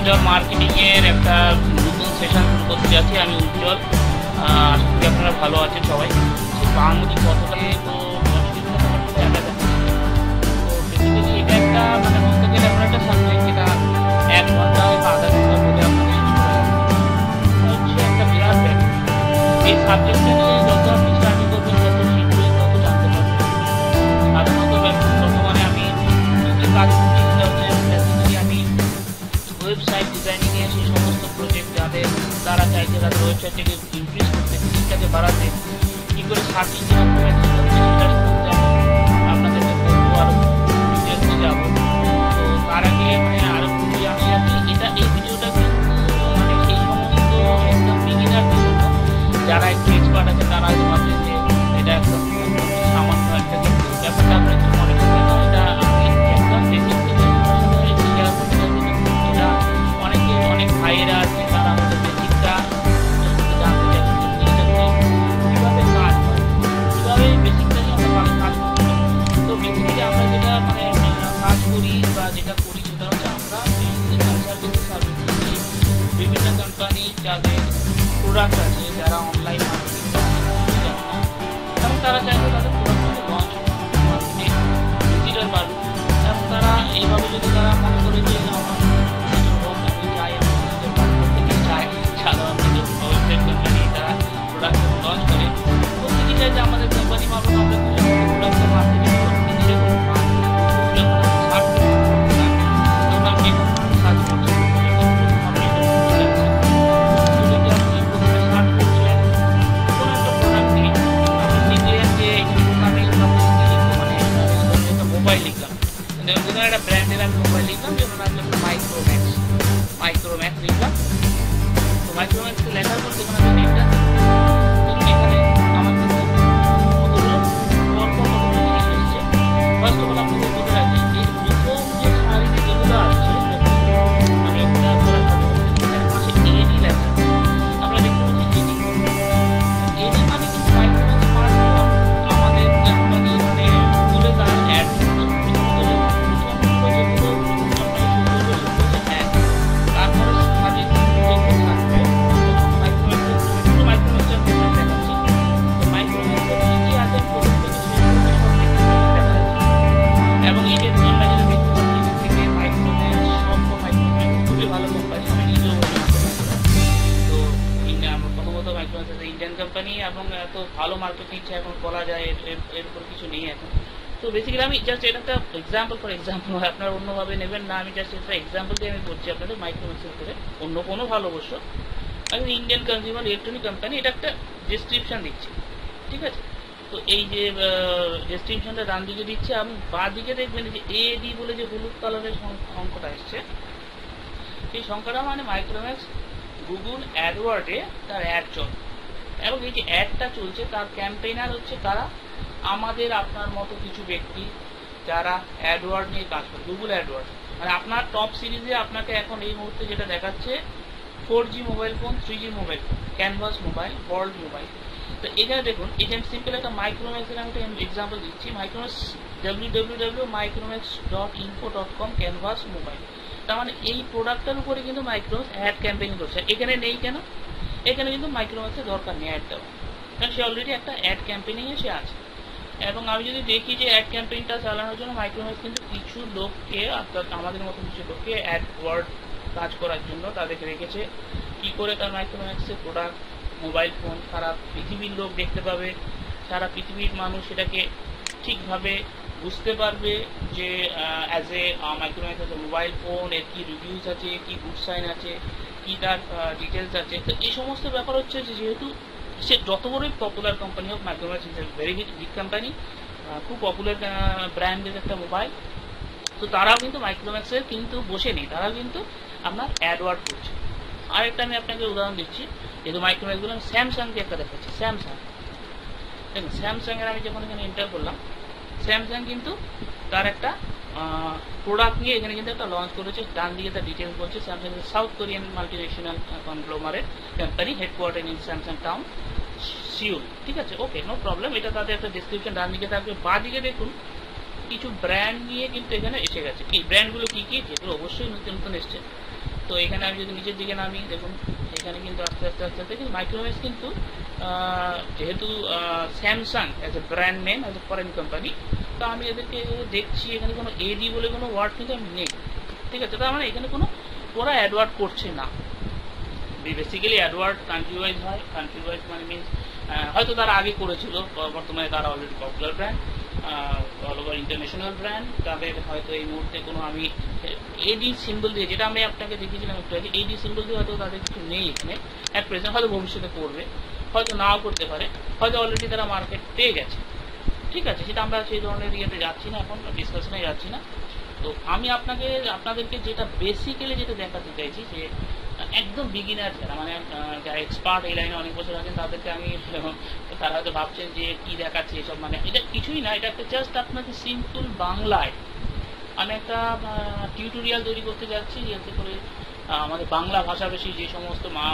Digital marketing এর একটা নতুন সেশন শুরু করতে যাচ্ছি। আমি উজ্জ্বল, আশা করি আপনারা ভালো আছেন সবাই। বাংলাদেশ কতটাই তো বেসিক্যালি এটা একটা মানে বলতে গেলে আমরা একটা সাবজেক্ট যেটা 1 ঘন্টা বা আধা ঘন্টা বলে আপনাদের শেষ করা যাবে। হচ্ছে একটা বিরাট ব্যাপার। এই সাবজেক্টটা নিয়ে যত আপনি স্টাডি করবেন, যত শিখবেন, তত জানতে পারবেন। সাধারণত বর্তমানে আমি যে কাজ করছি সেটা হচ্ছে বেসিক্যালি আমি ওয়েবসাইট ডিজাইনিং এ সেই সমস্ত প্রজেক্ট যাদের তারা চাইছে তাদের ওয়েবসাইটটাকে ইনক্রিজ করতে, ভিজিটটাকে বাড়াতে, কী করে সার্চ ইঞ্জিন অপটিমাইজেশন হচ্ছে সেটা সম্বন্ধে আমি আপনাদেরকে বলবো, আরও ডিটেলসে যাবো। তো তার আগে মানে আরও খুবই আমি এটা এই ভিডিওটা কিন্তু মানে সেই সমস্ত একদম বিগিনারদের জন্য, যারা একটু এক্সপার্ট আছে তারা আগে ভাবছেন যে এটা একদম সামান্য একটা কিন্তু ব্যাপারটা আমরা একটু মনে করবেন না। এটা আমি একদম বেসিক থেকে শেয়ার করতে চাইছি। এটা অনেকে অনেক ভাইয়েরা আছে তারা আমাদের বেসিকটা জানতে চাইছেন যে জিনিসটা কীভাবে কাজ হয়, কীভাবে বেসিকটা নিয়ে আমরা ভালো কাজ করতে পারি। তো বেসিক্যালি আমরা যেটা মানে কাজ করি বা যেটা করি সেটা হচ্ছে আমরা সার্ভিস দিচ্ছি বিভিন্ন কোম্পানি যাদের প্রোডাক্ট আছে, যারা অনলাইন মার্কেটিং এবং তারা চাইছে তাদের প্রোডাক্টটাকে লঞ্চ মার্কেটে ভিজিটার বাড়ুক। এবং তারা এইভাবে যদি তারা মনে করে যে আমার আমি চাই আমি ভিজিটার প্রত্যেকে চায় সাধারণত যে ওয়েবসাইট কোম্পানি তারা প্রোডাক্ট লঞ্চ করে, প্রত্যেকে চাই যে আমাদের কোম্পানি মারফত আমরা প্রোডাক্টের মার্কেটিং একটা ব্র্যান্ডের আমি মোবাইল লিখলাম, যেমন আমি মাইক্রোম্যাক্স লিখলাম। তো মাইক্রোম্যাক্স লেখার পর যেখানে আমি নেটটা এখানে আমার কিন্তু কতগুলো জিনিস এসছে। ফার্স্ট অফ অল আপনাদের বলে রাখি এই প্রথম যে সারিতে যেগুলো আসছে আমি একটা পাশে এডি লেখা, আমরা দেখতে পাচ্ছি এডি মানে কিন্তু মাইক্রোম্যাক্স স্মার্টফোন আমাদের কোম্পানি মানে তুলে তার অ্যাড কোম্পানি এবং এত ভালো মার্কেটিং এখন বলা যায় এর উপর কিছু নেই এখন। তো বেসিক্যালি আমি জাস্ট এটা একটা এক্সাম্পল ফর এক্সাম্পল হয়, আপনারা অন্যভাবে নেবেন না। আমি জাস্ট একটা এক্সাম্পল দিয়ে আমি বলছি আপনাদের মাইক্রোম্যাক্সের উপরে, অন্য কোনো ভালো অবশ্য আমি ইন্ডিয়ান কনজিউমার ইলেকট্রনিক কোম্পানি, এটা একটা ডেসক্রিপশন দিচ্ছি, ঠিক আছে। তো এই যে ডেসক্রিপশনটা ডান দিকে দিচ্ছে, আমি বাঁ দিকে দেখবেন যে এডি বলে যে হলুদ কালারের সংখ্যাটা এসছে, সেই সংখ্যাটা মানে মাইক্রোম্যাক্স গুগল অ্যাডওয়ার্ডে তার অ্যাড চলে। এবং এই যে অ্যাডটা চলছে তার ক্যাম্পেইনার হচ্ছে কারা, আমাদের আপনার মতো কিছু ব্যক্তি যারা অ্যাডওয়ার্ড নিয়ে কাজ করে, গুগল অ্যাডওয়ার্ড। মানে আপনার টপ সিরিজে আপনাকে এখন এই মুহূর্তে যেটা দেখাচ্ছে 4G mobile phone, 3G mobile phone, canvas mobile, world mobile. তো এখানে দেখুন এই যে সিম্পল একটা মাইক্রোম্যাক্সের আমি একটা এক্সাম্পল দিচ্ছি, মাইক্রোম্যাক্স www.micromax.info.com ক্যানভাস মোবাইল। তার মানে এই প্রোডাক্টটার উপরে কিন্তু মাইক্রোম্যাক্স অ্যাড ক্যাম্পেইন করছে। এখানে নেই কেন? এখানে কিন্তু মাইক্রোম্যাক্সের দরকার নেই অ্যাড দেওয়া, কারণ সে অলরেডি একটা অ্যাড ক্যাম্পেইনিংয়ে সে আছে। এবং আমি যদি দেখি যে অ্যাড ক্যাম্পেইনটা চালানোর জন্য মাইক্রোম্যাক্স কিন্তু কিছু লোককে, অর্থাৎ আমাদের মতো কিছু লোককে অ্যাডওয়ার্ড কাজ করার জন্য তাদেরকে রেখেছে। কী করে? তার মাইক্রোম্যাক্সের প্রোডাক্ট মোবাইল ফোন সারা পৃথিবীর লোক দেখতে পাবে, সারা পৃথিবীর মানুষ সেটাকে ঠিকভাবে বুঝতে পারবে যে অ্যাজ এ মাইক্রোম্যাক্স আছে মোবাইল ফোন, এর কী রিভিউজ আছে, কী গুড সাইন আছে, কী তার ডিটেলস আছে। তো এই সমস্ত ব্যাপার হচ্ছে যে যেহেতু সে যত বড়ই পপুলার কোম্পানি হোক, Micromax is a very big company, খুব পপুলার ব্র্যান্ডের একটা মোবাইল। তো তারাও কিন্তু মাইক্রোম্যাক্সের কিন্তু বসে নেই, তারাও কিন্তু আপনার অ্যাডওয়ার্ড করছে। আরেকটা আমি আপনাকে উদাহরণ দিচ্ছি, যেহেতু মাইক্রোম্যাক্সগুলো আমি স্যামসাংকে একটা দেখাচ্ছি। স্যামসাং দেখুন, স্যামসাংয়ের আমি যখন এখানে এন্টার করলাম, স্যামসাং কিন্তু তার একটা প্রোডাক্ট নিয়ে এখানে কিন্তু একটা লঞ্চ করেছে। ডান দিকে তার ডিটেলস বলছে Samsung south Korean multinational conglomerate company, headquarter in Samsung town, Seoul, ঠিক আছে, ওকে, নো প্রবলেম। এটা তাদের একটা ডেসক্রিপশন ডান দিকে থাকবে। বাঁ দিকে দেখুন কিছু ব্র্যান্ড নিয়ে কিন্তু এখানে এসে গেছে। এই ব্র্যান্ডগুলো কী কী? যেগুলো অবশ্যই নতুন নতুন এসছে, তো এখানে আমি যদি নিচের দিকে নামি, দেখুন এখানে কিন্তু আস্তে আস্তে আস্তে আস্তে মাইক্রোম্যাক্স কিন্তু যেহেতু Samsung as a brand name, as a foreign company, তো আমি এদেরকে দেখছি এখানে কোনো এডি বলে কোনো ওয়ার্ড কিন্তু আমি নেই, ঠিক আছে। তার মানে এখানে কোনো ওরা অ্যাডওয়ার্ড করছে না। বেসিক্যালি অ্যাডওয়ার্ড কান্ট্রি ওয়াইজ হয়, কান্ট্রি ওয়াইজ মানে মিনস হয়তো তারা আগে করেছিল, বর্তমানে তারা already popular brand, all over international brand, তাদের হয়তো এই মুহূর্তে কোনো আমি এডি সিম্বল দিয়ে, যেটা আমি আপনাকে দেখিয়েছিলাম একটু আগে, এডি সিম্বল দিয়ে হয়তো তাদের কিছু নেই এখানে অ্যাট প্রেজেন্ট, হয়তো ভবিষ্যতে করবে, হয়তো নাও করতে পারে, হয়তো অলরেডি তারা মার্কেট পেয়ে গেছে, ঠিক আছে। সেটা আমরা সেই ধরনের ইয়েতে যাচ্ছি না, এখন ডিসকাশনে যাচ্ছি না। তো আমি আপনাদেরকে যেটা বেসিক্যালি যেটা দেখাতে চাইছি, যে একদম বিগিনার যারা, মানে যারা এক্সপার্ট এই লাইনে অনেক বছর আছেন, তাদেরকে আমি তারা হয়তো ভাবছেন যে কি দেখাচ্ছে এসব, মানে এটা কিছুই না, এটা একটা জাস্ট আপনাকে সিম্পল বাংলায় আমি একটা টিউটোরিয়াল তৈরি করতে যাচ্ছি, যাতে করে আমাদের বাংলা ভাষাভাষী যে সমস্ত মা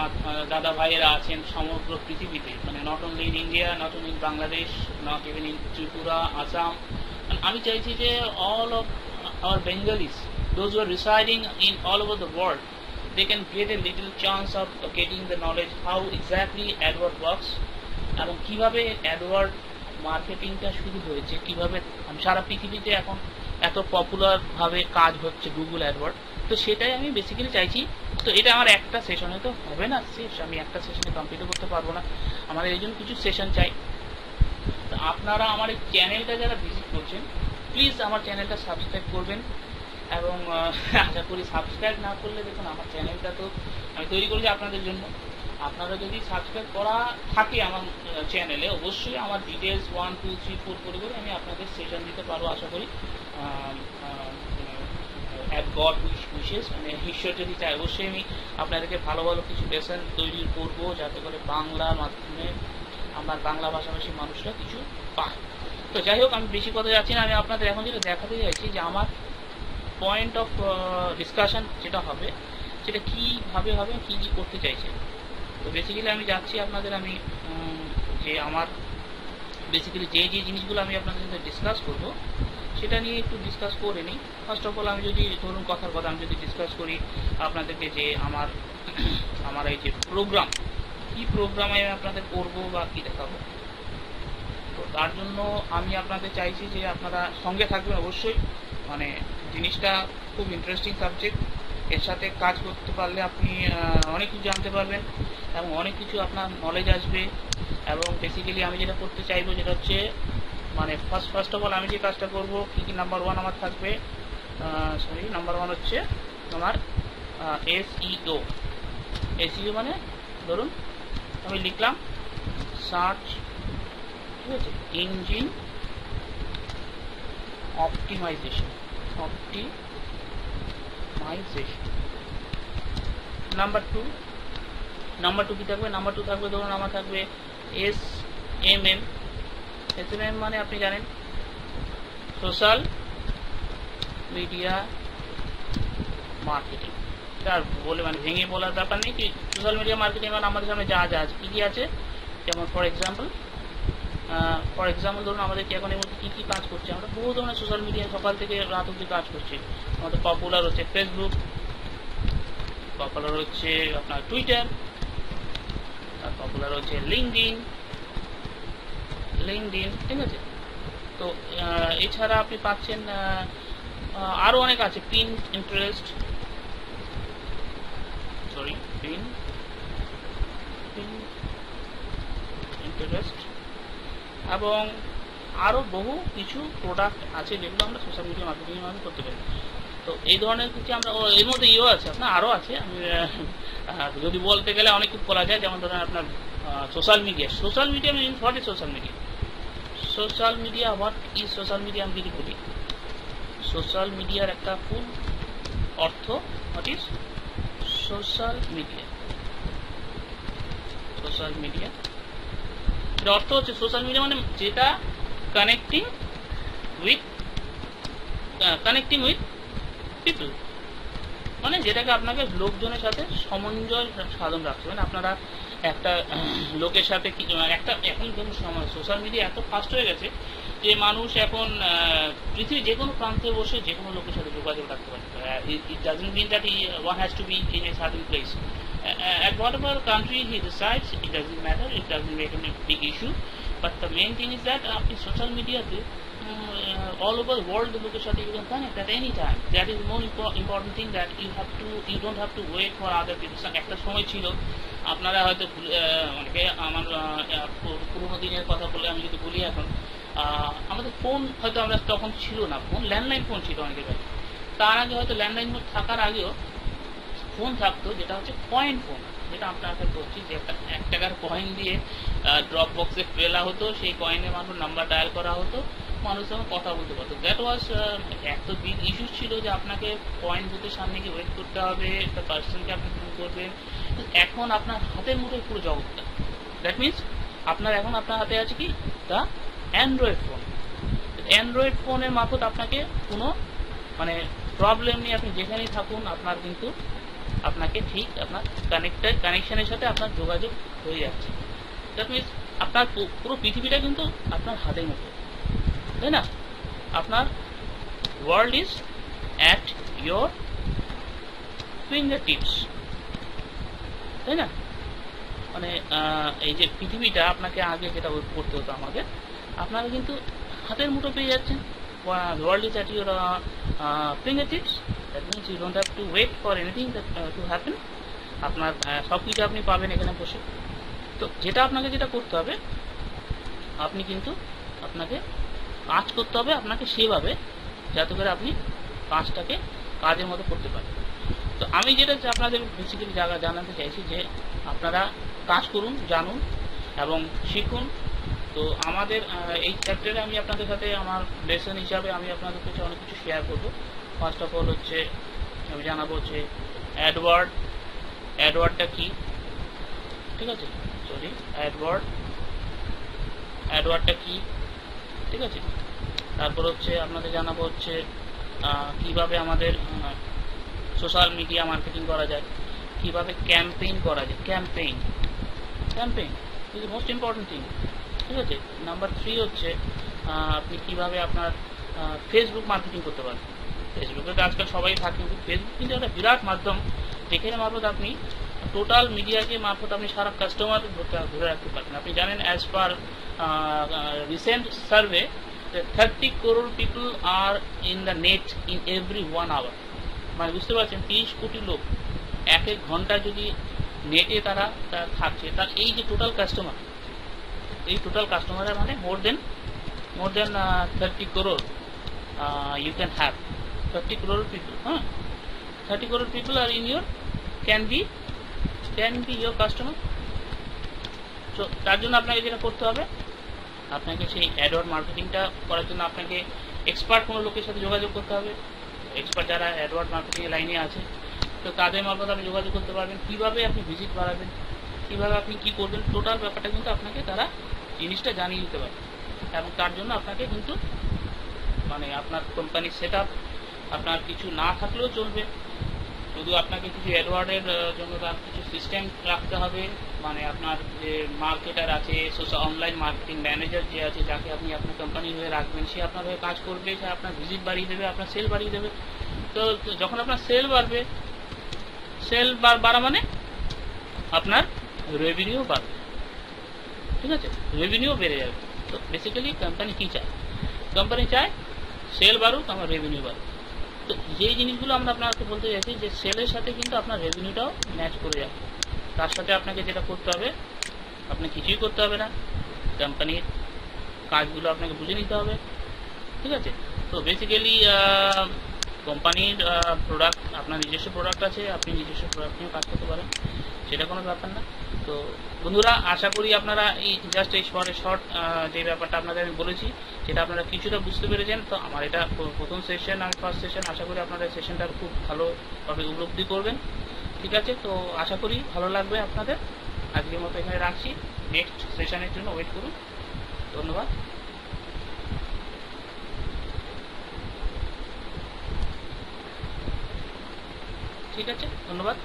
দাদা ভাইয়েরা আছেন সমগ্র পৃথিবীতে, মানে not only in India, not only in Bangladesh, not even in Tripura, Assam, আমি চাইছি যে all of our Bengalis, those who are residing in all over the world, they can get a little chance of getting the knowledge how exactly AdWord works, এবং কিভাবে AdWord মার্কেটিংটা শুরু হয়েছে, কিভাবে সারা পৃথিবীতে এখন এত পপুলার ভাবে কাজ হচ্ছে গুগল অ্যাডওয়ার্ড। তো সেটাই আমি বেসিক্যালি চাইছি। তো এটা আমার একটা সেশনে তো হবে না, শেষ আমি একটা সেশনে কমপ্লিটও করতে পারবো না, আমাদের এই জন্য কিছু সেশন চাই। তো আপনারা আমার এই চ্যানেলটা যারা ভিজিট করছেন, প্লিজ আমার চ্যানেলটা সাবস্ক্রাইব করবেন, এবং আশা করি সাবস্ক্রাইব না করলে, দেখুন আমার চ্যানেলটা তো আমি তৈরি করেছি আপনাদের জন্য, আপনারা যদি সাবস্ক্রাইব করা থাকে আমার চ্যানেলে, অবশ্যই আমার ডিটেলস 1 2 3 4 করে করে আমি আপনাদের সেশন দিতে পারবো আশা করি, অ্যাট গড উইশেস, মানে ঈশ্বর যদি চায় অবশ্যই আমি আপনাদেরকে ভালো ভালো কিছু লেসন তৈরি করবো, যাতে করে বাংলার মাধ্যমে আমার বাংলা ভাষাভাষী মানুষরা কিছু পায়। তো যাই হোক, আমি বেশি কথা যাচ্ছি না, আমি আপনাদের এখন যেটা দেখাতে চাইছি যে আমার পয়েন্ট অফ ডিসকাশন যেটা হবে সেটা কীভাবে হবে, কী কী করতে চাইছে। তো বেসিক্যালি আমি যাচ্ছি আপনাদের, আমি যে আমার বেসিক্যালি যে যে জিনিসগুলো আমি আপনাদের সাথে ডিসকাস করবো সেটা নিয়ে একটু ডিসকাস করে নিই। ফার্স্ট অফ অল আমি যদি ধরুন কথার কথা আমি যদি ডিসকাস করি আপনাদেরকে, যে আমার এই যে প্রোগ্রাম, কী প্রোগ্রামে আমি আপনাদের করবো বা কী দেখাবো, তো তার জন্য আমি আপনাদের চাইছি যে আপনারা সঙ্গে থাকবেন অবশ্যই। মানে জিনিসটা খুব ইন্টারেস্টিং সাবজেক্ট, এর সাথে কাজ করতে পারলে আপনি অনেক কিছু জানতে পারবেন এবং অনেক কিছু আপনার নলেজ আসবে। এবং বেসিক্যালি আমি যেটা করতে চাইবো যেটা হচ্ছে, মানে ফার্স্ট অফ অল আমি যে কাজটা করবো, কী কী নাম্বার 1 আমার থাকবে, নাম্বার 1 হচ্ছে আমার এসইও, মানে ধরুন আমি লিখলাম সার্চ, ঠিক আছে, ইঞ্জিন অপটিমাইজেশন। নাম্বার টু কি থাকবে, নাম্বার 2 থাকবে, ধরুন আমার থাকবে এসএমএম মানে আপনি জানেন সোশ্যাল মিডিয়া মার্কেটিং। তার বলে মানে ভেঙে বলার ব্যাপার নেই, কি সোশ্যাল মিডিয়া মার্কেটিং মানে আমাদের সামনে যা যা আছে, কী কী আছে, যেমন ফর এক্সাম্পল ধরুন আমাদের কি এখন এর মধ্যে কী কী কাজ করছে, আমরা বহু ধরনের সোশ্যাল মিডিয়া সকাল থেকে রাত অবধি কাজ করছি। আমাদের পপুলার হচ্ছে ফেসবুক, পপুলার হচ্ছে আপনার টুইটার, আর পপুলার হচ্ছে লিঙ্কডইন, ঠিক আছে। তো এছাড়া আপনি পাচ্ছেন আরও অনেক আছে, পিন্টারেস্ট, এবং আরও বহু কিছু প্রোডাক্ট আছে যেগুলো আমরা সোশ্যাল মিডিয়া মার্কেটিংয়ের মাধ্যমে করতে পারি। তো এই ধরনের কিছু আমরা, এর মধ্যে ইয়েও আছে আপনার, আরও আছে, আমি যদি বলতে গেলে অনেক কিছু করা যায়। যেমন ধরেন আপনার social media means what is social media, আমি যদি বলি সোশ্যাল মিডিয়ার একটা ফুল অর্থ, হোয়াট ইজ সোশ্যাল মিডিয়া, এর অর্থ হচ্ছে সোশ্যাল মিডিয়া মানে যেটা কানেক্টিং উইথ পিপল, মানে যেটাকে আপনাকে লোকজনের সাথে সমন্বয় সাধন রাখতে হবে। আপনারা একটা লোকের সাথে একটা, এখন ধরুন সোশ্যাল মিডিয়া এত ফাস্ট হয়ে গেছে যে মানুষ এখন পৃথিবীর যে কোনো প্রান্তে বসে যে কোনো লোকের সাথে যোগাযোগ রাখতে পারে। It doesn't mean that one has to be in a certain place. At whatever country he resides, it doesn't matter, it doesn't make a big issue. But the main thing is that in social media, all over the world, লোকের সাথে you can connect at any time. That is the more important thing, that you don't have to wait for other people. একটা সময় ছিল, আপনারা হয়তো অনেকে আমার পুরোনো দিনের কথা বলে আমি যদি বলি, এখন আমাদের ফোন হয়তো আমরা তখন ছিল না, ফোন ল্যান্ডলাইন ফোন ছিল অনেকের কাছে। তার আগে হয়তো ল্যান্ডলাইন ফোন থাকার আগেও ফোন থাকতো, যেটা হচ্ছে কয়েন ফোন, যেটা আপনাকে বলছি যে একটা 1 টাকার কয়েন দিয়ে ড্রপ বক্সে ফেলা হতো, সেই কয়েনে মানুষ নাম্বার ডায়াল করা হতো, মানুষের সঙ্গে কথা বলতে পারতো। দ্যাট ওয়াজ এত বিগ ইস্যু ছিল যে আপনাকে কয়েন বুথের সামনে গিয়ে ওয়েট করতে হবে, একটা পার্সনকে আপনি ফোন করবেন। এখন আপনার হাতের মুঠোয় পুরো জগৎটা। দ্যাট মিনস এখন আপনার হাতে আছে কি, দ্য অ্যান্ড্রয়েড ফোন। অ্যান্ড্রয়েড ফোনের মারফত আপনাকে কোনো মানে প্রবলেম নেই, আপনি যেখানেই থাকুন আপনার কিন্তু আপনাকে ঠিক আপনার কানেকশনের সাথে আপনার যোগাযোগ হয়ে যাচ্ছে। দ্যাট মিনস আপনার পুরো পৃথিবীটা কিন্তু আপনার হাতের মতো, তাই না? আপনার world is at your finger tips, তাই না? মানে এই যে পৃথিবীটা আপনাকে আগে যেটা করতে হতো আমাদের, আপনারা কিন্তু হাতের মুঠো পেয়ে যাচ্ছেন। World is at your fingertips. That means you don't have to wait for anything to happen. আপনার সব কিছু আপনি পাবেন এখানে বসে। তো যেটা করতে হবে, আপনি কিন্তু আপনাকে কাজ করতে হবে আপনাকে সেভাবে, যাতে করে আপনি কাজটাকে কাজের মতো করতে পারেন। তো আমি যেটা আপনাদের বেসিক্যালি জানাতে চাইছি যে আপনারা কাজ করুন, জানুন এবং শিখুন। তো আমাদের এই চ্যাপ্টারে আমি আপনাদের সাথে আমার লেসন হিসাবে আমি আপনাদের কাছে অনেক কিছু শেয়ার করবো। ফার্স্ট অফ অল হচ্ছে আমি জানাবো হচ্ছে অ্যাডওয়ার্ডটা কি, ঠিক আছে? সরি, অ্যাডওয়ার্ডটা কি, ঠিক আছে? তারপর হচ্ছে আপনাদের জানাবো হচ্ছে কিভাবে আমাদের সোশ্যাল মিডিয়া মার্কেটিং করা যায়, কিভাবে ক্যাম্পেইন করা যায়। Campaign is most important thing, ঠিক আছে? নাম্বার 3 হচ্ছে আপনি কিভাবে আপনার ফেসবুক মার্কেটিং করতে পারেন। ফেসবুকে তো আজকাল সবাই থাকে, কিন্তু ফেসবুক কিন্তু একটা বিরাট মাধ্যম, যেখানে মারফত আপনি টোটাল মিডিয়াকে মারফত আপনি সারা কাস্টমার ধরে রাখতে পারেন। আপনি জানেন, as per recent survey 30 crore people are in the net in every 1 hour। মানে বুঝতে পারছেন, 30 কোটি লোক 1 ঘন্টা যদি নেটে তারা থাকছে, তার এই যে টোটাল কাস্টমারের মানে মোর দেন 30 crore you can have 30 crore people, 30 crore people are in your can be your customer. So তার জন্য আপনাকে যেটা করতে হবে, আপনাকে সেই অ্যাডওয়ার্ড মার্কেটিংটা করার জন্য আপনাকে এক্সপার্ট কোনো লোকের সাথে যোগাযোগ করতে হবে। এক্সপার্ট যারা অ্যাডওয়ার্ড মার্কেটিং লাইনে আছে, তো তাদের মারফত আপনি যোগাযোগ করতে পারবেন। কীভাবে আপনি ভিজিট বাড়াবেন, কীভাবে আপনি কী করবেন, টোটাল ব্যাপারটা কিন্তু আপনাকে তারা জিনিসটা জানিয়ে দিতে পারে। এবং তার জন্য আপনাকে কিন্তু মানে আপনার কোম্পানির সেট আপ আপনার কিছু না থাকলেও চলবে, শুধু আপনাকে কিছু অ্যাডওয়ার্ডের জন্য তার কিছু সিস্টেম রাখতে হবে। মানে আপনার যে মার্কেটার আছে, অনলাইন মার্কেটিং ম্যানেজার যে আছে, যাকে আপনি আপনার কোম্পানির হয়ে রাখবেন, সে আপনার হয়ে কাজ করবে, সে আপনার ভিজিট বাড়িয়ে দেবে, আপনার সেল বাড়িয়ে দেবে। তো যখন আপনার সেল বাড়বে, সেল বাড়া মানে আপনার রেভিনিউ বাড়বে, ঠিক আছে? রেভিনিউ বেড়ে যাবে। তো বেসিক্যালি কোম্পানি কী চায়? কোম্পানি চায় সেল বাড়ুক, আমার রেভিনিউ বাড়ুক। তো যেই জিনিসগুলো আমরা আপনাকে বলতে চাইছি, যে সেলের সাথে কিন্তু আপনার রেভিনিউটাও ম্যাচ করে যাবে। তার সাথে আপনাকে যেটা করতে হবে, আপনি কিছুই করতে হবে না, কোম্পানির কাজগুলো আপনাকে বুঝে নিতে হবে, ঠিক আছে? তো বেসিক্যালি কোম্পানির প্রোডাক্ট, আপনার নিজস্ব প্রোডাক্ট আছে, আপনি নিজস্ব প্রোডাক্ট নিয়েও কাজ করতে পারেন, সেটা কোনো ব্যাপার না। তো বন্ধুরা, আশা করি আপনারা এই জাস্ট এই শর্ট যে ব্যাপারটা আপনাদের আমি বলেছি, সেটা আপনারা কিছুটা বুঝতে পেরেছেন। তো আমার এটা প্রথম সেশন, আমি ফার্স্ট সেশন, আশা করি আপনারা সেশনটা খুব ভালোভাবে উপলব্ধি করবেন, ঠিক আছে? তো আশা করি ভালো লাগবে আপনাদের। আজকের মতো এখানে রাখছি, নেক্সট সেশনের জন্য ওয়েট করুন। ধন্যবাদ, ঠিক আছে? ধন্যবাদ।